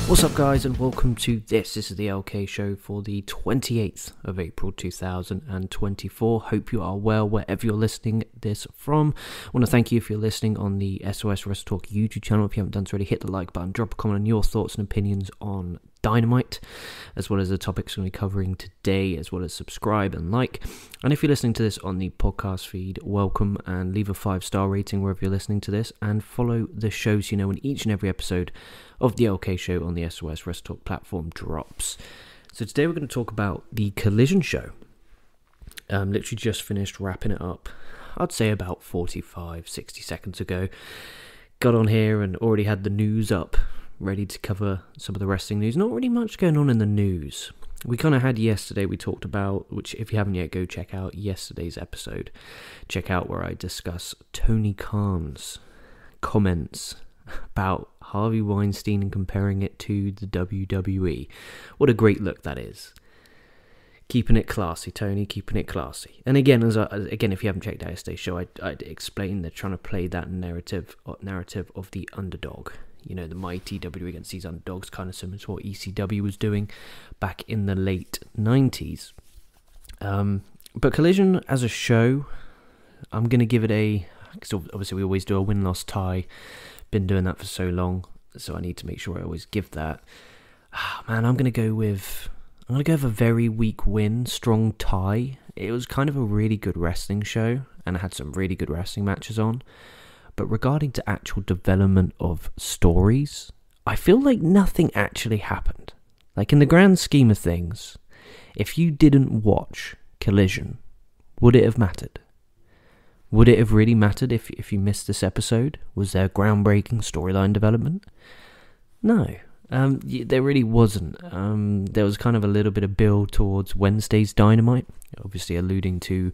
What's up, guys, and welcome to this is the LK show for the 28th of April 2024. Hope you are well wherever you're listening this from. I want to thank you if you're listening on the SOS Wrestletalk YouTube channel. If you haven't done so already, hit the like button, drop a comment on your thoughts and opinions on Dynamite, as well as the topics we're going to be covering today, as well as subscribe and like. And if you're listening to this on the podcast feed, welcome, and leave a 5-star rating wherever you're listening to this, and follow the show so you know when each and every episode of the LK show on the SOS Wrestletalk platform drops. So today we're going to talk about the Collision show. Literally just finished wrapping it up, I'd say about 45-60 seconds ago. Got on here and already had the news up, ready to cover some of the wrestling news. Not really much going on in the news. We kind of had yesterday, we talked about, which if you haven't yet, go check out yesterday's episode. Check out where I discuss Tony Khan's comments about Harvey Weinstein and comparing it to the WWE. What a great look that is. Keeping it classy, Tony, keeping it classy. And again, if you haven't checked out yesterday's show, I'd explained they're trying to play that narrative of the underdog. You know, the mighty WWE against these underdogs, kind of similar to what ECW was doing back in the late 90s. But Collision as a show, I'm going to give it because obviously we always do a win-loss tie. Been doing that for so long, so I need to make sure I always give that. Man, I'm going to go with a very weak win, strong tie. It was kind of a really good wrestling show, and I had some really good wrestling matches on. But regarding to actual development of stories, I feel like nothing actually happened. Like, in the grand scheme of things, if you didn't watch Collision, would it have mattered? Would it have really mattered if you missed this episode? Was there groundbreaking storyline development? No, there really wasn't. There was kind of a little bit of build towards Wednesday's Dynamite, obviously alluding to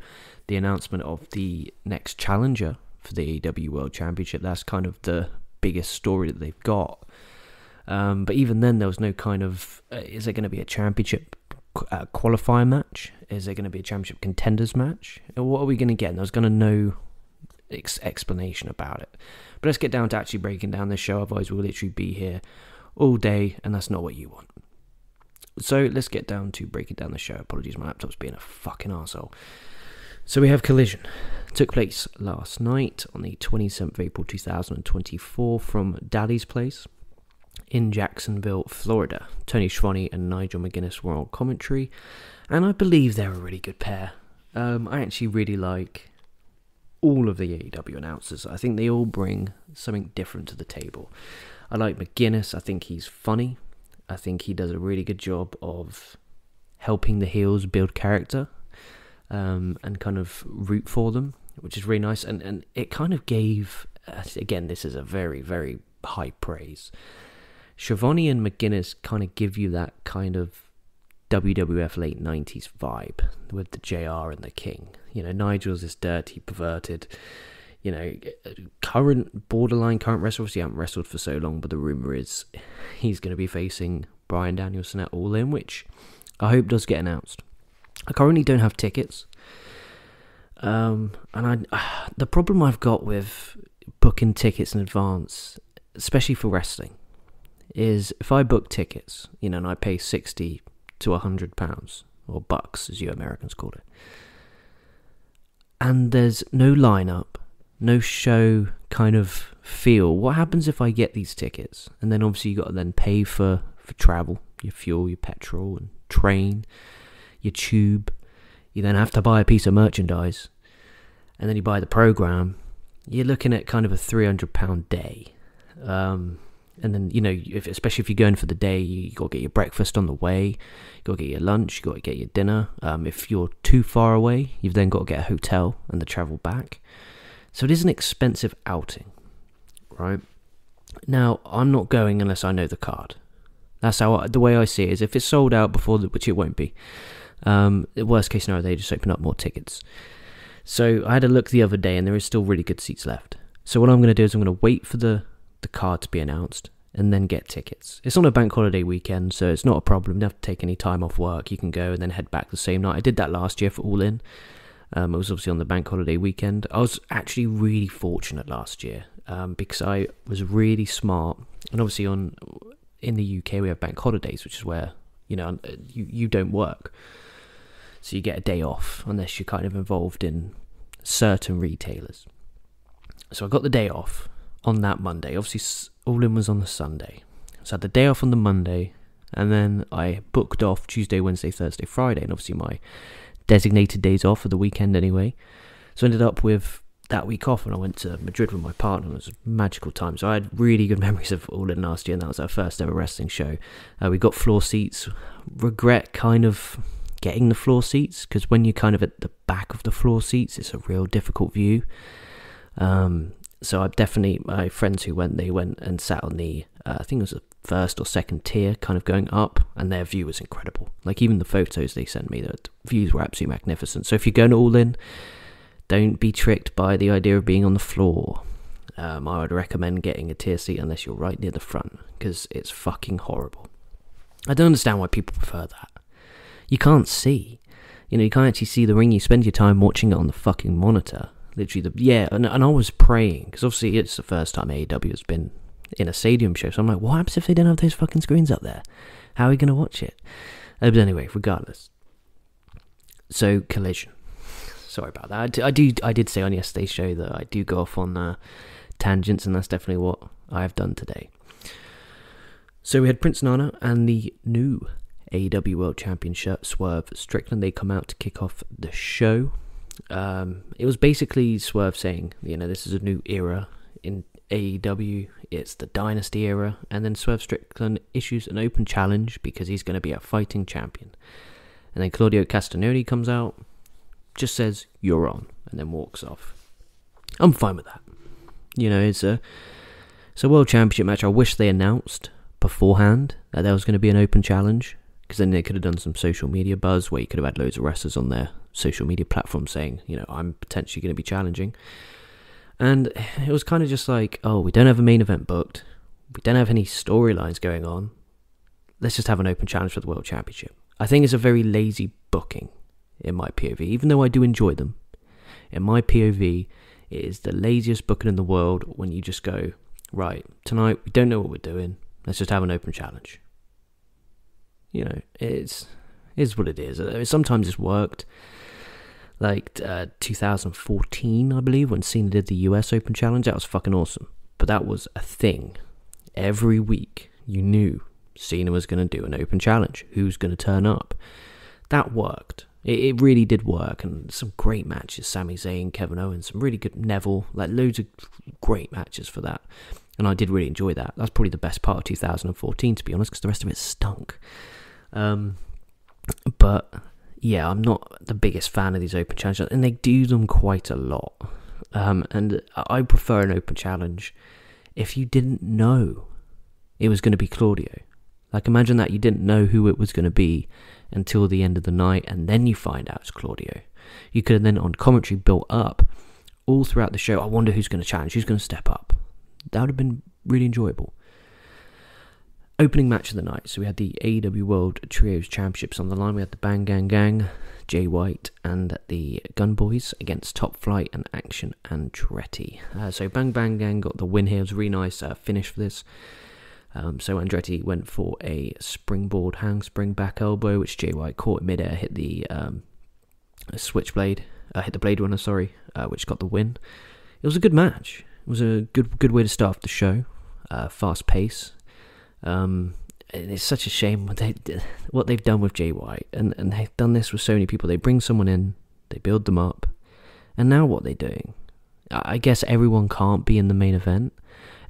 the announcement of the next challenger for the AEW World Championship. That's kind of the biggest story that they've got. But even then, there was no kind of, is there going to be a championship qualifier match? Is there going to be a championship contenders match? What are we going to get? And there's going to no explanation about it. But let's get down to actually breaking down this show, otherwise we'll literally be here all day, and that's not what you want. So let's get down to breaking down the show. Apologies, my laptop's being a fucking arsehole. So we have Collision. It took place last night on the 27th of April 2024 from Daddy's Place in Jacksonville, Florida. Tony Schiavone and Nigel McGuinness were on commentary, and I believe they're a really good pair. I actually really like all of the AEW announcers. I think they all bring something different to the table. I like McGuinness. I think he's funny. I think he does a really good job of helping the heels build character and kind of root for them, which is really nice. And it kind of gave, again, this is a very, very high praise. Schiavone and McGuinness kind of give you that kind of WWF late 90s vibe with the JR and the King. You know, Nigel's this dirty, perverted, you know, borderline current wrestler. Obviously, he hasn't wrestled for so long, but the rumour is he's going to be facing Bryan Danielson at All In, which I hope does get announced. I currently don't have tickets. And the problem I've got with booking tickets in advance, especially for wrestling, is if I book tickets, you know, and I pay £60 to £100, or bucks as you Americans call it, and there's no lineup, no show kind of feel, what happens if I get these tickets? And then obviously you got to then pay for travel, your fuel, your petrol, and train, your tube. You then have to buy a piece of merchandise, and then you buy the program. You're looking at kind of a £300 day. And then, you know, especially if you're going for the day, you got to get your breakfast on the way, you got to get your lunch, you got to get your dinner. If you're too far away, you've then got to get a hotel and the travel back. So it is an expensive outing, right? Now, I'm not going unless I know the card. That's the way I see it is if it's sold out before, which it won't be. The worst case scenario, they just open up more tickets. So I had a look the other day, and there is still really good seats left. So what I'm going to do is I'm going to wait for the card to be announced and then get tickets. It's on a bank holiday weekend, so it's not a problem. You don't have to take any time off work. You can go and then head back the same night. I did that last year for All In. It was obviously on the bank holiday weekend. I was actually really fortunate last year because I was really smart. And obviously in the UK we have bank holidays, which is where, you don't work. So you get a day off unless you're kind of involved in certain retailers. So I got the day off on that Monday. Obviously, All In was on the Sunday. So I had the day off on the Monday, and then I booked off Tuesday, Wednesday, Thursday, Friday, and obviously my designated days off for the weekend anyway. So I ended up with that week off, and I went to Madrid with my partner. It was a magical time. So I had really good memories of All In last year, and that was our first ever wrestling show. We got floor seats. Regret kind of getting the floor seats, because when you're kind of at the back of the floor seats, it's a real difficult view. So I definitely, my friends who went, they went and sat on the, I think it was the first or second tier, kind of going up, and their view was incredible. Like, even the photos they sent me, the views were absolutely magnificent. So if you're going to All In, don't be tricked by the idea of being on the floor. I would recommend getting a tier seat unless you're right near the front, because it's fucking horrible. I don't understand why people prefer that. You can't see. You can't actually see the ring. You spend your time watching it on the fucking monitor. Literally, and I was praying, because obviously it's the first time AEW has been in a stadium show, so I'm like, what happens if they don't have those fucking screens up there? How are we going to watch it? But anyway, regardless. So, Collision. Sorry about that. I did say on yesterday's show that I do go off on tangents, and that's definitely what I have done today. So we had Prince Nana and the new AEW World Championship, Swerve Strickland. They come out to kick off the show. It was basically Swerve saying, this is a new era in AEW. It's the Dynasty era. And then Swerve Strickland issues an open challenge because he's going to be a fighting champion. And then Claudio Castagnoli comes out, just says, "You're on," and then walks off. I'm fine with that. It's a World Championship match. I wish they announced beforehand that there was going to be an open challenge, because then they could have done some social media buzz where you could have had loads of wrestlers on their social media platform saying, I'm potentially going to be challenging. And it was kind of just like, oh, we don't have a main event booked. We don't have any storylines going on. Let's just have an open challenge for the World Championship. I think it's a very lazy booking in my POV, even though I do enjoy them. In my POV, it is the laziest booking in the world when you just go, right, tonight we don't know what we're doing. Let's just have an open challenge. It's what it is. Sometimes it's worked. Like 2014, I believe, when Cena did the US Open Challenge, that was fucking awesome. But that was a thing. Every week, you knew Cena was going to do an open challenge. Who's going to turn up? That worked. It really did work, and some great matches. Sami Zayn, Kevin Owens, some really good Neville, like loads of great matches for that. And I did really enjoy that. That's probably the best part of 2014, to be honest, because the rest of it stunk. But yeah, I'm not the biggest fan of these open challenges, and they do them quite a lot. And I prefer an open challenge if you didn't know it was going to be Claudio. Like, imagine that you didn't know who it was going to be until the end of the night, and then you find out it's Claudio. You could have then, on commentary, built up all throughout the show, I wonder who's going to challenge, who's going to step up. That would have been really enjoyable. Opening match of the night. So we had the AEW World Trios Championships on the line. We had the Bang Gang Gang, Jay White, and the Gun Boys against Top Flight and Action Andretti. So Bang Bang Gang got the win here. It was a really nice finish for this. So Andretti went for a springboard handspring back elbow, which Jay White caught in midair, hit the switchblade, hit the blade runner, which got the win. It was a good match. It was a good way to start off the show. Fast pace. It's such a shame what they've done with Jay White, and they've done this with so many people. They bring someone in, they build them up, and now what they're doing? I guess everyone can't be in the main event.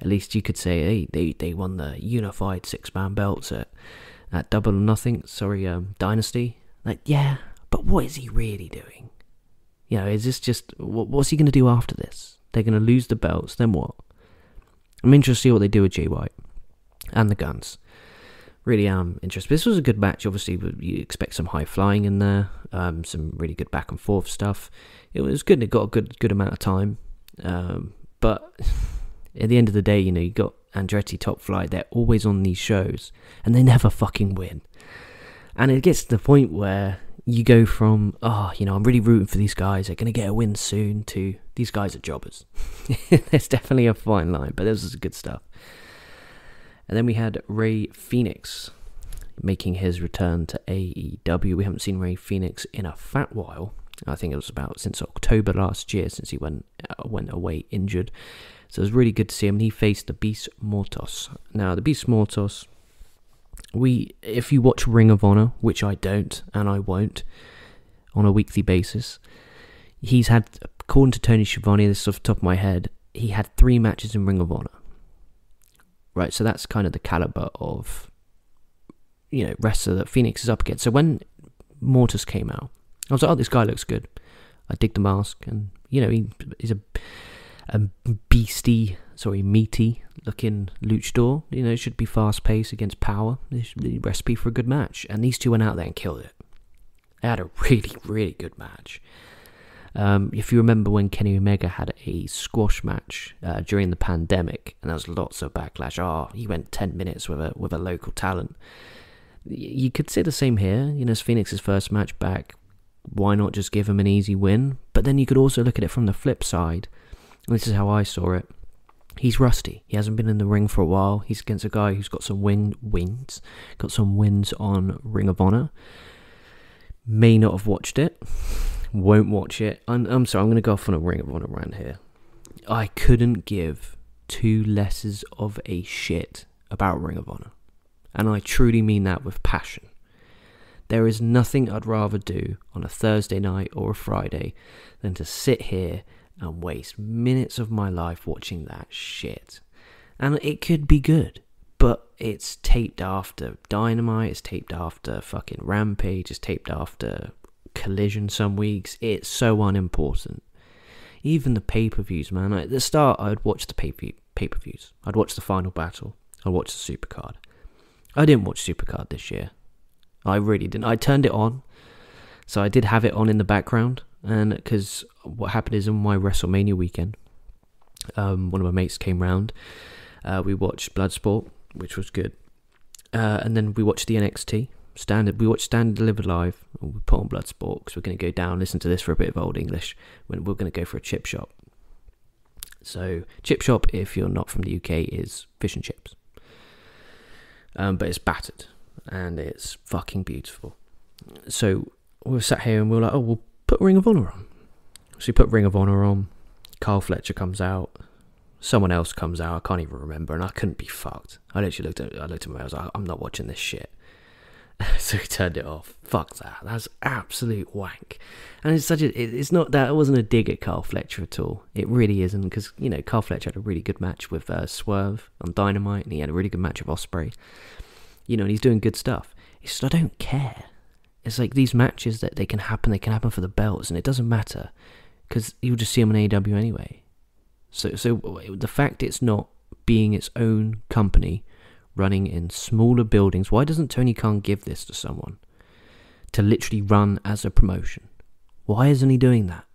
At least you could say, hey, they won the unified 6-man belts at Double or Nothing. Dynasty. Like, yeah, but what is he really doing? Is this just what's he going to do after this? They're going to lose the belts, then what? I'm interested to see what they do with Jay White and the Guns. Really am interested. This was a good match. Obviously, you expect some high flying in there, some really good back and forth stuff. It was good. It got a good amount of time. But at the end of the day, you got Andretti, Top Flight. They're always on these shows, and they never fucking win. And it gets to the point where you go from, I'm really rooting for these guys, they're going to get a win soon, to these guys are jobbers. There's definitely a fine line, but this is good stuff. And then we had Rey Fenix making his return to AEW. We haven't seen Rey Fenix in a fat while. I think it was about since October last year, since he went away injured. So it was really good to see him. And he faced the Beast Mortos. Now, the Beast Mortos, if you watch Ring of Honor, which I don't and I won't, on a weekly basis, he's had, according to Tony Schiavone, this is off the top of my head, he had 3 matches in Ring of Honor. Right, so that's kind of the caliber of, wrestler that Phoenix is up against. So when Mortis came out, I was like, oh, this guy looks good. I dig the mask, and, he's a meaty looking luchador. Should be fast paced against power. This is a recipe for a good match. And these two went out there and killed it. They had a really, really good match. If you remember when Kenny Omega had a squash match during the pandemic, and there was lots of backlash. Oh, he went 10 minutes with a local talent. You could say the same here. It's Phoenix's first match back. Why not just give him an easy win? But then you could also look at it from the flip side. This is how I saw it. He's rusty. He hasn't been in the ring for a while. He's against a guy who's got some wins on Ring of Honor. May not have watched it. Won't watch it. I'm sorry, I'm going to go off on a Ring of Honor rant here. I couldn't give 2 lesses of a shit about Ring of Honor. And I truly mean that with passion. There is nothing I'd rather do on a Thursday night or a Friday than to sit here and waste minutes of my life watching that shit. And it could be good, but it's taped after Dynamite, it's taped after fucking Rampage, it's taped after Collision some weeks. It's so unimportant. Even the pay-per-views, man. At the start, I'd watch the pay-per-views. I'd watch the Final Battle. I'd watch the Supercard. I didn't watch Supercard this year. I really didn't. I turned it on, so I did have it on in the background, and because what happened is on my WrestleMania weekend, one of my mates came round. We watched Bloodsport, which was good, and then we watched the NXT standard. We watched Standard Delivered Live. We put on Bloodsport because we're going to go down, listen to this for a bit of old English. We're going to go for a chip shop. So chip shop, if you're not from the UK, is fish and chips, but it's battered. And it's fucking beautiful. So we were sat here and we were like, oh, we'll put Ring of Honor on. So we put Ring of Honor on. Carl Fletcher comes out. Someone else comes out. I can't even remember. And I couldn't be fucked. I literally looked at him and I was like, I'm not watching this shit. So he turned it off. Fuck that. That's absolute wank. And it's it wasn't a dig at Carl Fletcher at all. It really isn't, because, Carl Fletcher had a really good match with Swerve on Dynamite, and he had a really good match with Ospreay. And he's doing good stuff. It's just, I don't care. It's like these matches that they can happen for the belts, and it doesn't matter, because you'll just see them on AEW anyway. So the fact it's not being its own company, running in smaller buildings, why doesn't Tony Khan give this to someone to literally run as a promotion? Why isn't he doing that?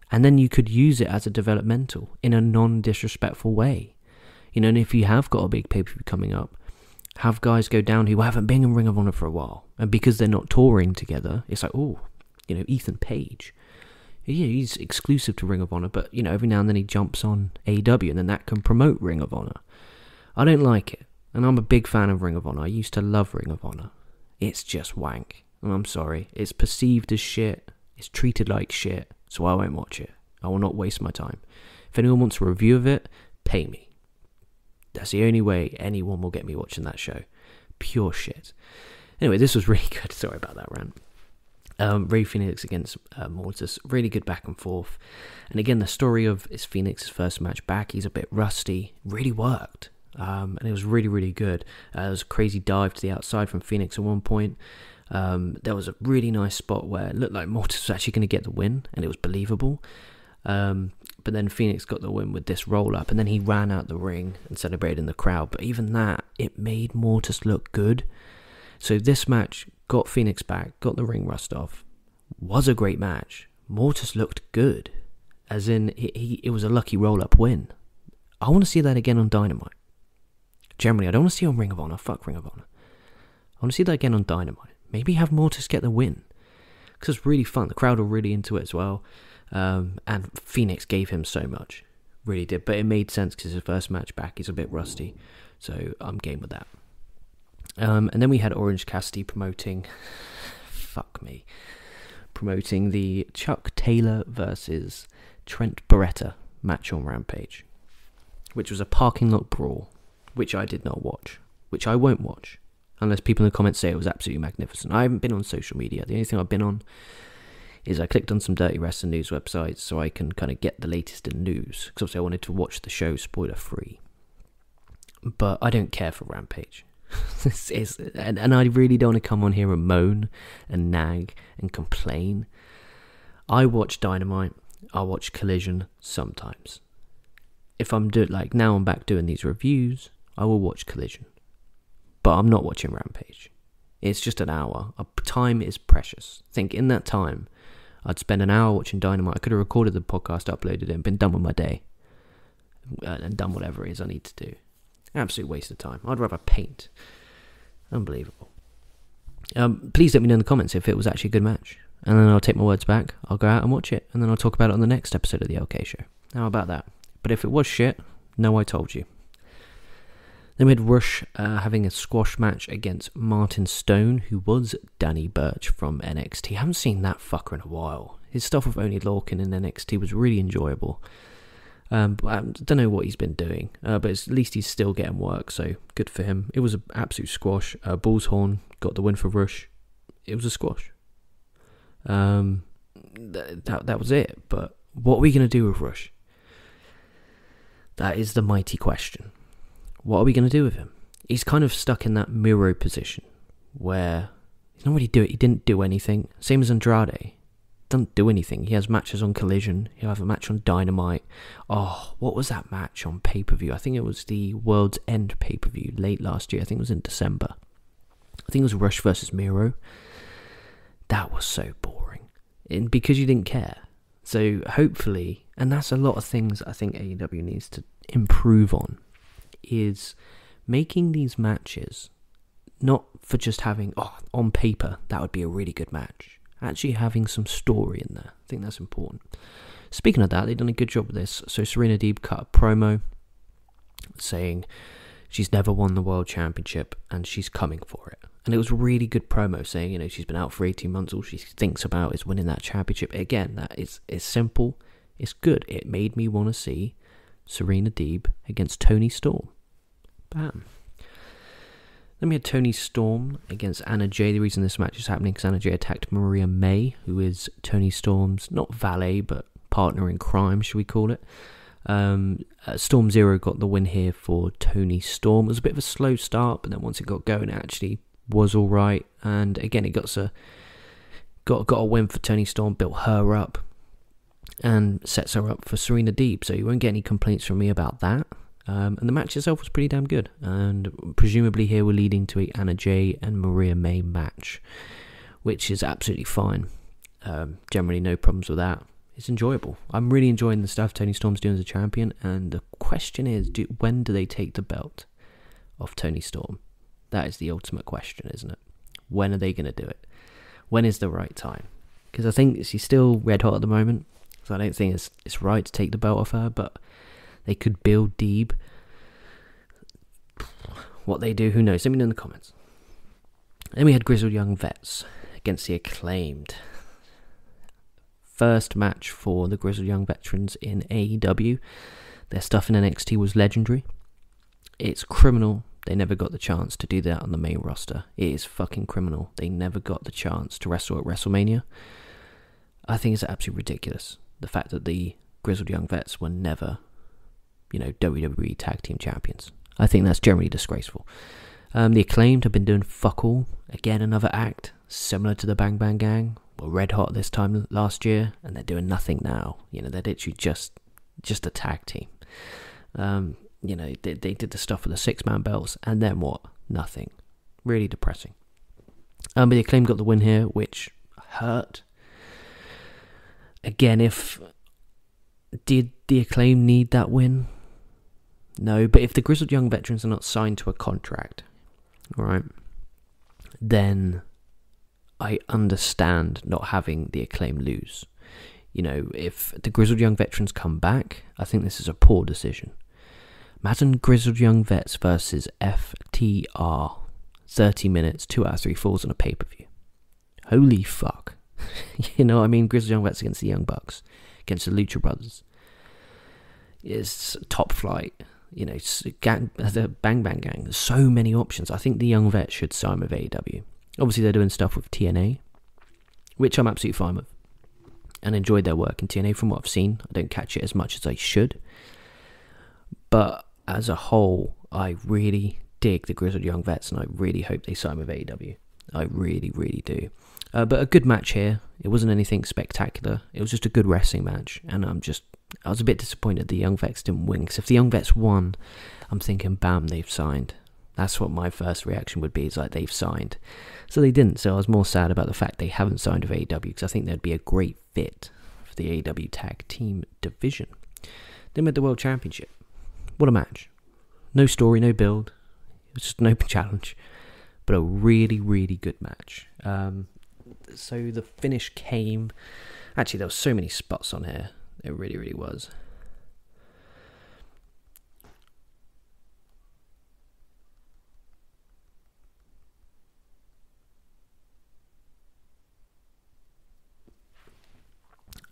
And then you could use it as a developmental in a non-disrespectful way. And if you have got a big pay-per-view coming up, have guys go down who haven't been in Ring of Honor for a while. And because they're not touring together, it's like, Ethan Page. Yeah, he's exclusive to Ring of Honor, but, every now and then he jumps on AEW, and then that can promote Ring of Honor. I don't like it. And I'm a big fan of Ring of Honor. I used to love Ring of Honor. It's just wank. And I'm sorry. It's perceived as shit. It's treated like shit. So I won't watch it. I will not waste my time. If anyone wants a review of it, pay me. That's the only way anyone will get me watching that show. Pure shit. Anyway, this was really good. Sorry about that rant. Rey Fenix against Mortis. Really good back and forth. And again, the story of it's Phoenix's first match back. He's a bit rusty. Really worked. And it was really, really good. There was a crazy dive to the outside from Phoenix at one point. There was a really nice spot where it looked like Mortis was actually going to get the win, and it was believable. But then Phoenix got the win with this roll-up, and then he ran out the ring and celebrated in the crowd. But even that, it made Mortis look good. So this match got Phoenix back, got the ring rust off, was a great match. Mortis looked good, as in it was a lucky roll-up win. I want to see that again on Dynamite. Generally, I don't want to see it on Ring of Honor. Fuck Ring of Honor. I want to see that again on Dynamite. Maybe have Mortis get the win, because it's really fun. The crowd were really into it as well. And Phoenix gave him so much. Really did. But it made sense because his first match back, he's a bit rusty. So I'm game with that. And then we had Orange Cassidy promoting the Chuck Taylor versus Trent Beretta match on Rampage, which was a parking lot brawl, which I did not watch, which I won't watch, unless people in the comments say it was absolutely magnificent. I haven't been on social media. The only thing I've been on is I clicked on some Dirty Wrestling news websites so I can kind of get the latest in news, because obviously I wanted to watch the show spoiler-free. But I don't care for Rampage. And I really don't want to come on here and moan and nag and complain. I watch Dynamite, I watch Collision sometimes. If I'm now I'm back doing these reviews, I will watch Collision. But I'm not watching Rampage. It's just an hour. Time is precious. I think in that time, I'd spend an hour watching Dynamite. I could have recorded the podcast, uploaded it, and been done with my day. And done whatever it is I need to do. Absolute waste of time. I'd rather paint. Unbelievable. Please let me know in the comments if it was actually a good match. And then I'll take my words back. I'll go out and watch it. And then I'll talk about it on the next episode of the LK Show. How about that? But if it was shit, no, I told you. Then we had Rush having a squash match against Martin Stone, who was Danny Burch from NXT. I haven't seen that fucker in a while. His stuff with Oney Lorcan in NXT was really enjoyable. But I don't know what he's been doing, but at least he's still getting work, so good for him. It was an absolute squash. Bullshorn got the win for Rush. It was a squash. That was it. But what are we going to do with Rush? That is the mighty question. What are we going to do with him? He's kind of stuck in that Miro position where he's not really he didn't do anything. Same as Andrade. Doesn't do anything. He has matches on Collision. He'll have a match on Dynamite. Oh, what was that match on pay-per-view? I think it was the World's End pay-per-view late last year. I think it was in December. I think it was Rush versus Miro. That was so boring. Because you didn't care. So hopefully, and that's a lot of things I think AEW needs to improve on, is making these matches not for just having, on paper, that would be a really good match. Actually having some story in there. I think that's important. Speaking of that, they've done a good job with this. So Serena Deeb cut a promo saying she's never won the World Championship and she's coming for it. And it was a really good promo saying, she's been out for 18 months. All she thinks about is winning that championship. Again, that is simple. It's good. It made me want to see Serena Deeb against Toni Storm. Bam. Then we had Toni Storm against Anna Jay. The reason this match is happening is Anna Jay attacked Maria May, who is Toni Storm's, not valet, but partner in crime, should we call it. Storm Zero got the win here for Toni Storm. It was a bit of a slow start, but then once it got going, it actually was alright. And again, it got a win for Toni Storm, built her up, and sets her up for Serena Deeb. So you won't get any complaints from me about that. And the match itself was pretty damn good. And presumably here we're leading to a Anna Jay and Maria May match, which is absolutely fine. Generally no problems with that. It's enjoyable. I'm really enjoying the stuff Toni Storm's doing as a champion. And the question is, when do they take the belt off Toni Storm? That is the ultimate question, isn't it? When are they going to do it? When is the right time? Because I think she's still red hot at the moment. So I don't think it's right to take the belt off her, but they could build Deeb. What they do, who knows? Let me know in the comments. Then we had Grizzled Young Vets against the Acclaimed. First match for the Grizzled Young Veterans in AEW. Their stuff in NXT was legendary. It's criminal they never got the chance to do that on the main roster. It is fucking criminal. They never got the chance to wrestle at WrestleMania. I think it's absolutely ridiculous. The fact that the Grizzled Young Vets were never, WWE Tag Team Champions. I think that's generally disgraceful. The Acclaimed have been doing fuck all. Again, another act similar to the Bang Bang Gang. Were red hot this time last year, and they're doing nothing now. They're literally just a tag team. They did the stuff with the 6-man belts, and then what? Nothing. Really depressing. But the Acclaim got the win here, which hurt. Again, did the Acclaim need that win? No, but if the Grizzled Young Veterans are not signed to a contract, alright, then I understand not having the Acclaim lose. If the Grizzled Young Veterans come back, I think this is a poor decision. Imagine Grizzled Young Vets versus FTR. 30 minutes, 2 out of 3 falls on a pay-per-view. Holy fuck. You know what I mean? Grizzled Young Vets against the Young Bucks, against the Lucha Brothers. It's top flight. You know, the Bang Bang Gang. There's so many options. I think the Young Vets should sign with AEW. Obviously, they're doing stuff with TNA, which I'm absolutely fine with, and enjoyed their work in TNA from what I've seen. I don't catch it as much as I should, but as a whole, I really dig the Grizzled Young Vets, and I really hope they sign with AEW. I really, really do. But a good match here. It wasn't anything spectacular. It was just a good wrestling match, and I was a bit disappointed the Young Vets didn't win, because if the Young Vets won, I'm thinking, bam, they've signed. That's what my first reaction would be, is like, they've signed. So they didn't, so I was more sad about the fact they haven't signed with AEW, because I think they'd be a great fit for the AEW Tag Team Division. Then with the World Championship. What a match. No story, no build. It was just an open challenge, but a really, really good match. So the finish came... Actually, there were so many spots on here. It really, really was.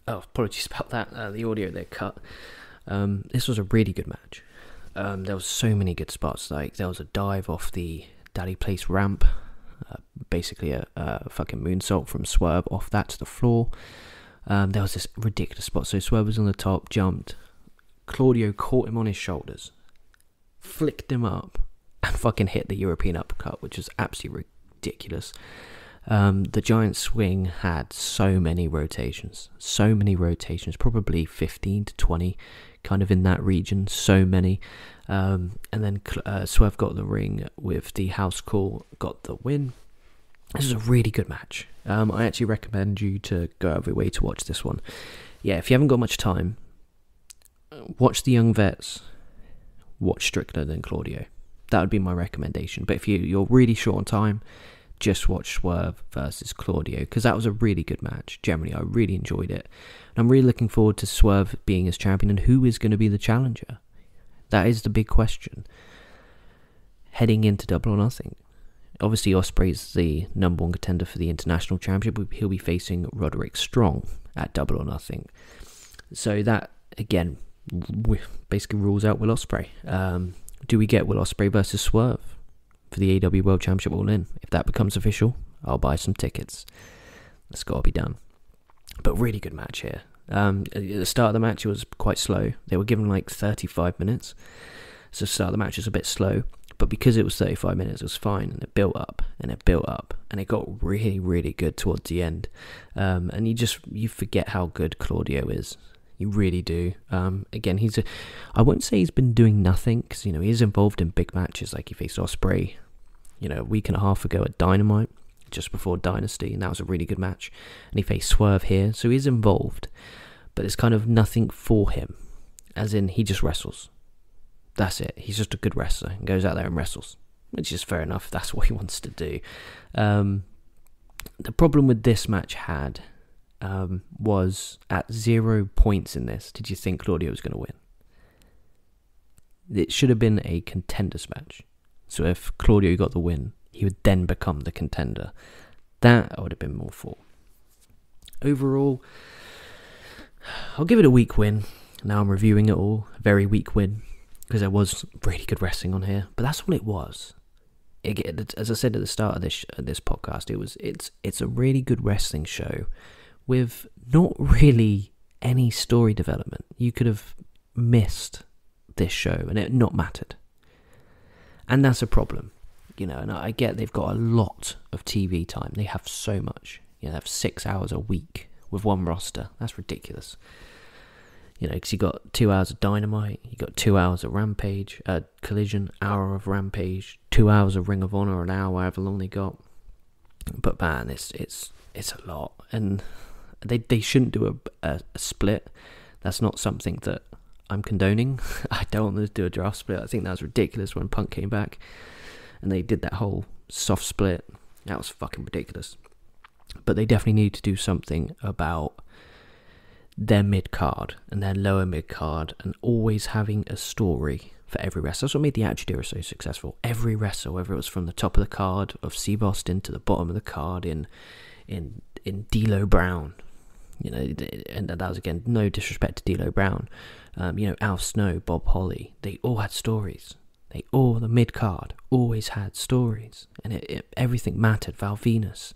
Oh, apologies about that. The audio there cut. This was a really good match. There was so many good spots. Like, there was a dive off the Daddy Place ramp. Basically a fucking moonsault from Swerve off that to the floor. There was this ridiculous spot. So Swerve was on the top, jumped. Claudio caught him on his shoulders, flicked him up, and fucking hit the European uppercut, which was absolutely ridiculous. The giant swing had so many rotations, probably 15 to 20, kind of in that region, so many. And then Swerve got the ring with the house call, got the win. This is a really good match. I actually recommend you to go out of your way to watch this one. Yeah, if you haven't got much time, watch the Young Vets, watch Strickland and Claudio. That would be my recommendation. But if you're really short on time, just watch Swerve versus Claudio, because that was a really good match. Generally, I really enjoyed it. And I'm really looking forward to Swerve being his champion, and who is going to be the challenger? That is the big question. Heading into Double or Nothing. Obviously, Ospreay's the number one contender for the International Championship. He'll be facing Roderick Strong at Double or Nothing. So that, again, basically rules out Will Ospreay. Do we get Will Ospreay versus Swerve for the AEW World Championship All In? If that becomes official, I'll buy some tickets. That's got to be done. But really good match here. At the start of the match, it was quite slow. They were given like 35 minutes. So the start of the match was a bit slow. But because it was 35 minutes, it was fine. And it built up, and it built up. And it got really, really good towards the end. And you forget how good Claudio is. You really do. Again, I won't say he's been doing nothing, because, he is involved in big matches. Like, he faced Ospreay, a week and a half ago at Dynamite, just before Dynasty, and that was a really good match. And he faced Swerve here, so he's involved. But it's kind of nothing for him. As in, he just wrestles. That's it. He's just a good wrestler and goes out there and wrestles, which is fair enough. That's what he wants to do. The problem with this match was at 0 points in this, did you think Claudio was going to win? It should have been a contenders match. So if Claudio got the win, he would then become the contender. That I would have been more for. Overall, I'll give it a weak win. Now I'm reviewing it all. A very weak win, because there was really good wrestling on here. But that's all it was. As I said at the start of this podcast, it's a really good wrestling show with not really any story development. You could have missed this show and it not mattered. And that's a problem. And I get they've got a lot of TV time. They have so much. They have 6 hours a week with one roster. That's ridiculous. Because you got 2 hours of Dynamite, you got 2 hours of Rampage, Collision, hour of Rampage, 2 hours of Ring of Honor, an hour, however long they got. But man, it's a lot, and they shouldn't do a split. That's not something that I'm condoning. I don't want them to do a draft split. I think that was ridiculous when Punk came back, and they did that whole soft split. That was fucking ridiculous. But they definitely need to do something about their mid-card and their lower mid-card, and always having a story for every wrestler. That's what made the Attitude Era so successful. Every wrestler, whether it was from the top of the card of Steve Austin to the bottom of the card in D'Lo Brown, and that was, again, no disrespect to D'Lo Brown, Al Snow, Bob Holly, they all had stories. The mid-card always had stories, and everything mattered. Val Venus,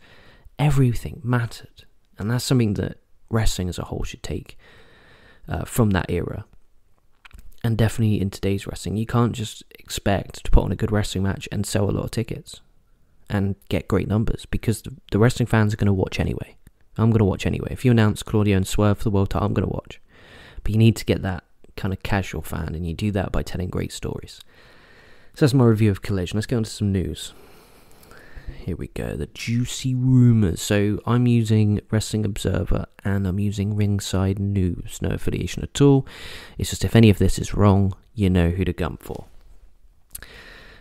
everything mattered, and that's something that wrestling as a whole should take from that era. And definitely in today's wrestling, you can't just expect to put on a good wrestling match and sell a lot of tickets and get great numbers, because the wrestling fans are going to watch anyway. I'm going to watch anyway. If you announce Claudio and Swerve for the world title, I'm going to watch. But you need to get that kind of casual fan, and you do that by telling great stories. So that's my review of Collision. Let's get on to some news. Here we go, the juicy rumours. So I'm using Wrestling Observer and I'm using Ringside News. No affiliation at all. It's just if any of this is wrong, you know who to gun for.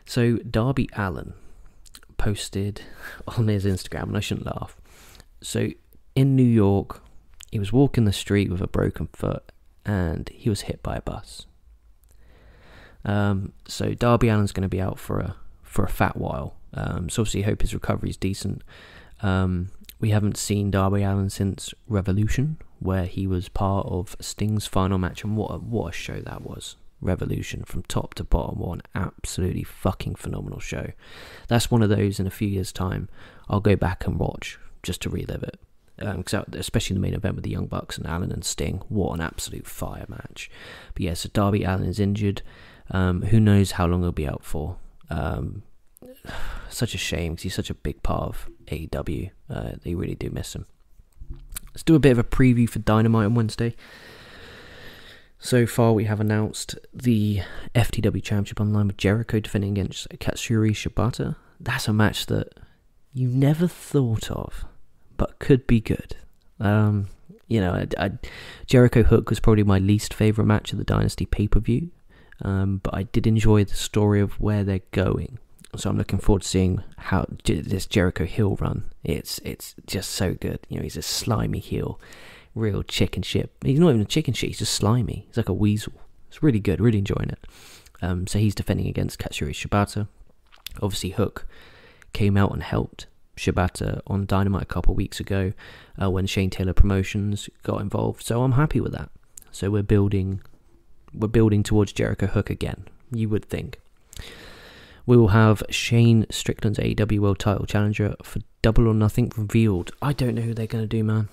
So Darby Allin posted on his Instagram, and I shouldn't laugh. So in New York, he was walking the street with a broken foot and he was hit by a bus. So Darby Allin's going to be out for a fat while. So obviously I hope his recovery is decent. We haven't seen Darby Allin since Revolution, where he was part of Sting's final match, and what a show that was. Revolution, from top to bottom, what an absolutely fucking phenomenal show. That's one of those in a few years' time I'll go back and watch just to relive it. Especially the main event with the Young Bucks and Allin and Sting, what an absolute fire match. But yeah, so Darby Allin is injured. Who knows how long he'll be out for. Such a shame, because he's such a big part of AEW. They really do miss him. Let's do a bit of a preview for Dynamite on Wednesday. So far we have announced the FTW Championship online with Jericho defending against Katsuyori Shibata. That's a match that you never thought of, but could be good. Jericho Hook was probably my least favourite match of the Dynasty pay-per-view. But I did enjoy the story of where they're going, so I'm looking forward to seeing how this Jericho heel run. It's just so good. He's a slimy heel, real chicken shit. He's not even a chicken shit. He's just slimy. He's like a weasel. It's really good. Really enjoying it. So he's defending against Katsuyori Shibata. Obviously, Hook came out and helped Shibata on Dynamite a couple of weeks ago when Shane Taylor Promotions got involved. So I'm happy with that. So we're building towards Jericho Hook again, you would think. We will have Shane Strickland's AEW World Title Challenger for Double or Nothing revealed. I don't know who they're going to do, man.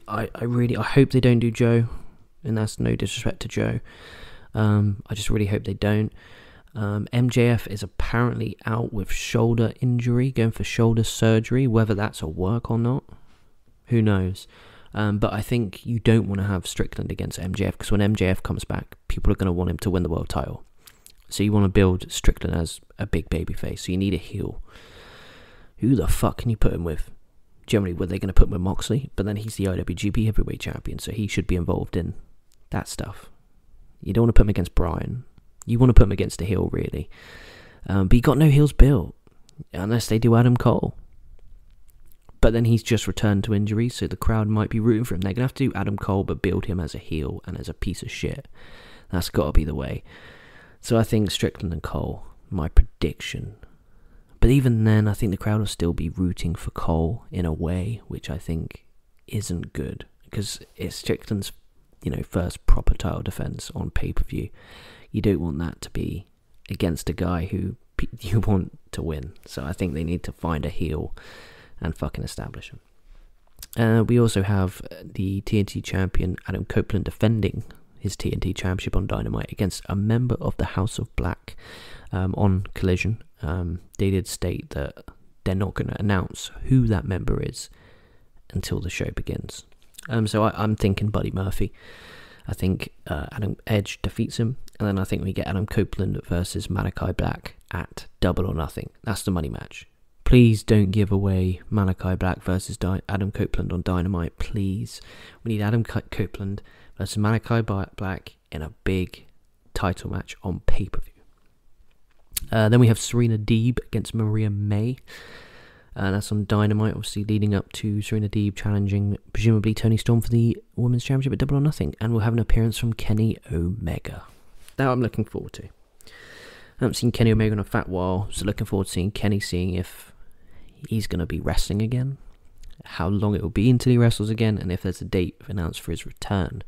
I hope they don't do Joe, and that's no disrespect to Joe. I just really hope they don't. MJF is apparently out with shoulder injury, going for shoulder surgery. Whether that's a work or not, who knows. But I think you don't want to have Strickland against MJF, because when MJF comes back, people are going to want him to win the world title. So you want to build Strickland as a big babyface, so you need a heel. Who the fuck can you put him with? Generally, were they going to put him with Moxley? But then he's the IWGP Heavyweight Champion, so he should be involved in that stuff. You don't want to put him against Bryan. You want to put him against a heel, really. But you got no heels built, unless they do Adam Cole. But then he's just returned to injury, so the crowd might be rooting for him. They're going to have to do Adam Cole, but build him as a heel and as a piece of shit. That's got to be the way. So I think Strickland and Cole, my prediction. But even then, I think the crowd will still be rooting for Cole in a way, which I think isn't good. Because it's Strickland's, first proper title defense on pay-per-view. You don't want that to be against a guy who you want to win. So I think they need to find a heel and fucking establish him. We also have the TNT champion Adam Copeland defending his TNT championship on Dynamite against a member of the House of Black on Collision. They did state that they're not going to announce who that member is until the show begins. So I'm thinking Buddy Murphy. I think Adam Edge defeats him, and then I think we get Adam Copeland versus Malachi Black at Double or Nothing. That's the money match. Please don't give away Malachi Black versus Adam Copeland on Dynamite, please. We need Adam Copeland versus Malachi Black in a big title match on pay-per-view. Then we have Serena Deeb against Maria May. That's on Dynamite, obviously leading up to Serena Deeb challenging, presumably, Toni Storm for the Women's Championship at Double or Nothing. And we'll have an appearance from Kenny Omega. that I'm looking forward to. I haven't seen Kenny Omega in a fat while, so looking forward to seeing Kenny, seeing if he's going to be wrestling again, how long it will be until he wrestles again, and if there's a date announced for his return.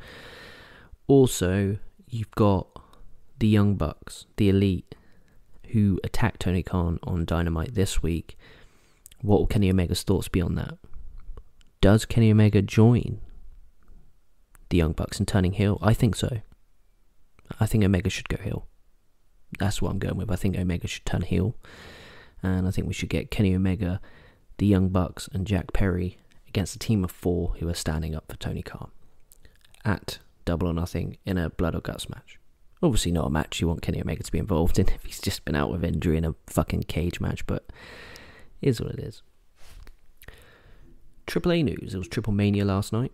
Also, you've got the Young Bucks, the Elite, who attacked Tony Khan on Dynamite this week. What will Kenny Omega's thoughts be on that? Does Kenny Omega join the Young Bucks in turning heel? I think so. I think Omega should go heel. That's what I'm going with. I think Omega should turn heel. And I think we should get Kenny Omega, the Young Bucks, and Jack Perry against a team of 4 who are standing up for Tony Khan at Double or Nothing in a blood or guts match. Obviously not a match you want Kenny Omega to be involved in if he's just been out with injury in a fucking cage match, but it is what it is. AAA news. It was Triple Mania last night.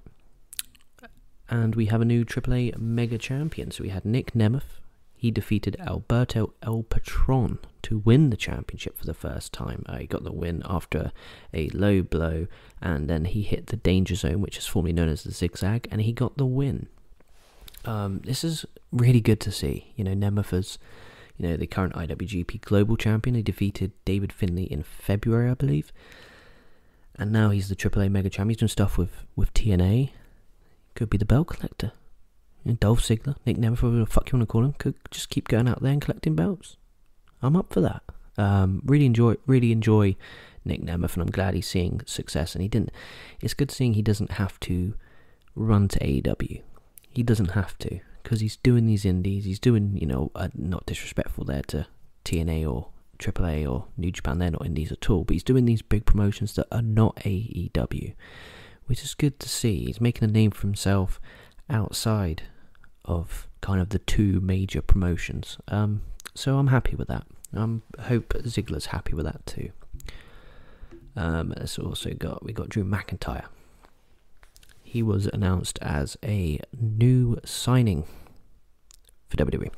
And we have a new AAA Mega Champion. So we had Nic Nemeth. He defeated Alberto El Patron to win the championship for the first time. He got the win after a low blow, and then he hit the Danger Zone, which is formerly known as the Zigzag, and he got the win. This is really good to see. Nemeth is, the current IWGP Global Champion. He defeated David Finlay in February, I believe. And now he's the AAA Mega Champion. He's doing stuff with TNA. Could be the belt collector. Dolph Ziggler, Nic Nemeth, whatever the fuck you want to call him, could just keep going out there and collecting belts. I'm up for that. Really enjoy Nic Nemeth, and I'm glad he's seeing success. And it's good seeing he doesn't have to run to AEW. He doesn't have to, because he's doing these indies. He's doing, not disrespectful there to TNA or AAA or New Japan. They're not indies at all, but he's doing these big promotions that are not AEW, which is good to see. He's making a name for himself outside of kind of the 2 major promotions. So I'm happy with that. I hope Ziggler's happy with that too. It's also we got Drew McIntyre. He was announced as a new signing for WWE.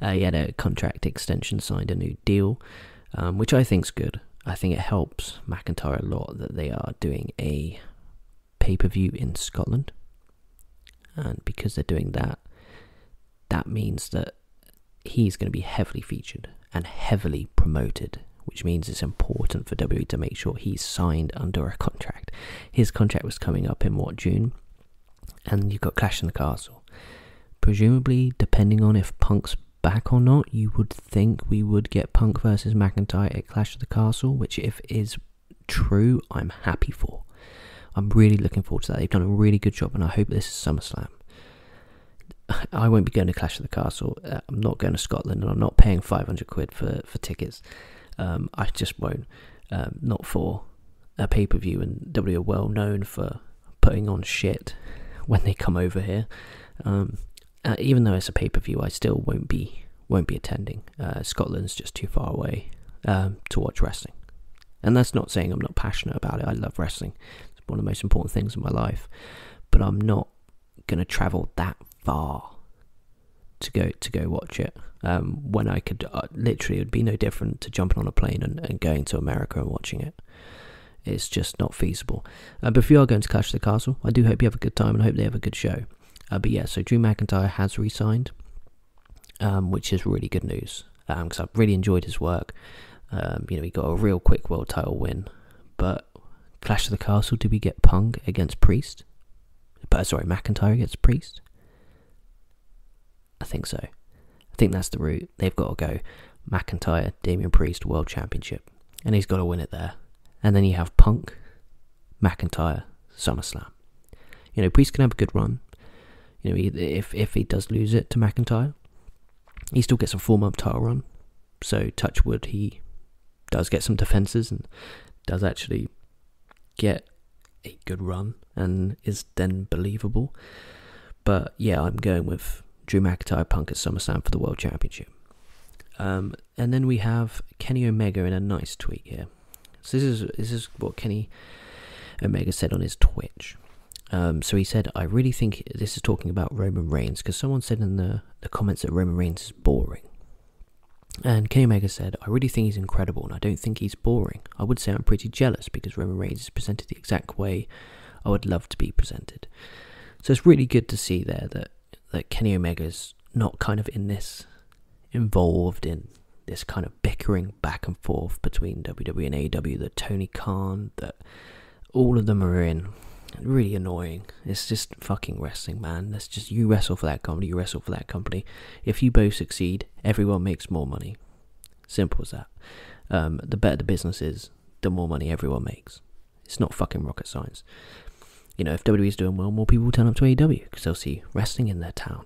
He had a contract extension, signed a new deal, which I think's good. I think it helps McIntyre a lot that they are doing a pay-per-view in Scotland. And because they're doing that, that means that he's going to be heavily featured and heavily promoted, which means it's important for WWE to make sure he's signed under a contract. His contract was coming up in, June? And you've got Clash in the Castle. Presumably, depending on if Punk's back or not, you would think we would get Punk versus McIntyre at Clash of the Castle, which if is true, I'm happy for. I'm really looking forward to that. They've done a really good job, and I hope this is SummerSlam. I won't be going to Clash of the Castle. I'm not going to Scotland, and I'm not paying 500 quid for tickets. I just won't. Not for a pay-per-view, and WWE are well known for putting on shit when they come over here. Even though it's a pay-per-view, I still won't be attending. Scotland's just too far away to watch wrestling. And that's not saying I'm not passionate about it. I love wrestling. It's one of the most important things in my life. But I'm not going to travel that far to go watch it. When I could, literally, it would be no different to jumping on a plane and going to America and watching it. It's just not feasible. But if you are going to Clash of the Castle, I do hope you have a good time and I hope they have a good show. But yeah, so Drew McIntyre has re-signed, which is really good news, because I've really enjoyed his work. He got a real quick world title win, but Clash of the Castle, did we get Punk against Priest? McIntyre against Priest? I think so. I think that's the route. They've got to go McIntyre, Damian Priest, World Championship, and he's got to win it there. And then you have Punk, McIntyre, SummerSlam. Priest can have a good run. If he does lose it to McIntyre, he still gets a 4-month title run. So touch wood, he does get some defenses and does actually get a good run and is then believable. But yeah, I'm going with Drew McIntyre, Punk at SummerSlam for the World Championship. And then we have Kenny Omega in a nice tweet here. So this is what Kenny Omega said on his Twitch. So he said, I really think, this is talking about Roman Reigns, because someone said in the comments that Roman Reigns is boring. And Kenny Omega said, I really think he's incredible, and I don't think he's boring. I would say I'm pretty jealous, because Roman Reigns is presented the exact way I would love to be presented. So it's really good to see there that Kenny Omega's not kind of in this involved in this kind of bickering back and forth between WWE and AEW that Tony Khan, that all of them are in. Really annoying. It's just fucking wrestling, man. That's just, you wrestle for that company, you wrestle for that company. If you both succeed, everyone makes more money. Simple as that. The better the business is, the more money everyone makes. It's not fucking rocket science. You know, if WWE's doing well, more people will turn up to AEW because they'll see wrestling in their town.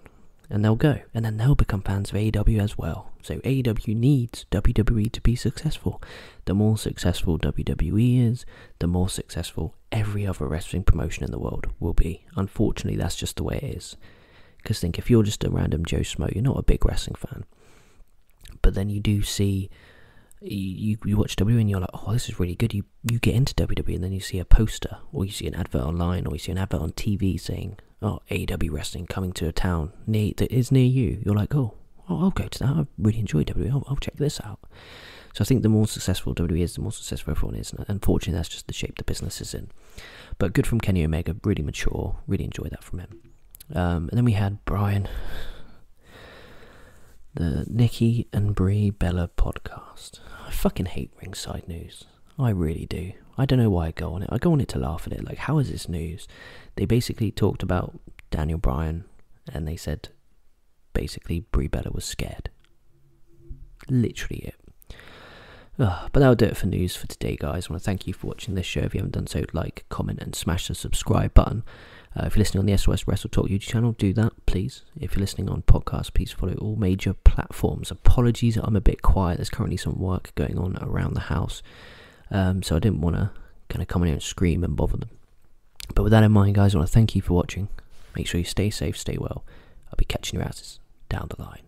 And they'll go. And then they'll become fans of AEW as well. So AEW needs WWE to be successful. The more successful WWE is, the more successful every other wrestling promotion in the world will be. Unfortunately, that's just the way it is. Because think, if you're just a random Joe Schmo, you're not a big wrestling fan. But then you do see, you watch WWE and you're like, oh, this is really good. You get into WWE and then you see a poster, or you see an advert online, or you see an advert on TV saying, oh, AEW wrestling coming to a town that is near you. You're like, oh, I'll go to that. I really enjoy WWE. I'll check this out. So I think the more successful WWE is, the more successful everyone is. And unfortunately, that's just the shape the business is in. But good from Kenny Omega, really mature. Really enjoyed that from him. And then we had Brian, the Nikki and Brie Bella podcast. I fucking hate ringside news. I really do. I don't know why I go on it. I go on it to laugh at it. Like, how is this news? They basically talked about Daniel Bryan, and they said, basically, Brie Bella was scared. Literally it. But that'll do it for news for today, guys. I want to thank you for watching this show. If you haven't done so, like, comment, and smash the subscribe button. If you're listening on the SOS Wrestletalk YouTube channel, do that, please. If you're listening on podcast, please follow all major platforms. Apologies, I'm a bit quiet. There's currently some work going on around the house. So I didn't want to kind of come in here and scream and bother them. But with that in mind, guys, I want to thank you for watching. Make sure you stay safe, stay well. I'll be catching your asses down the line.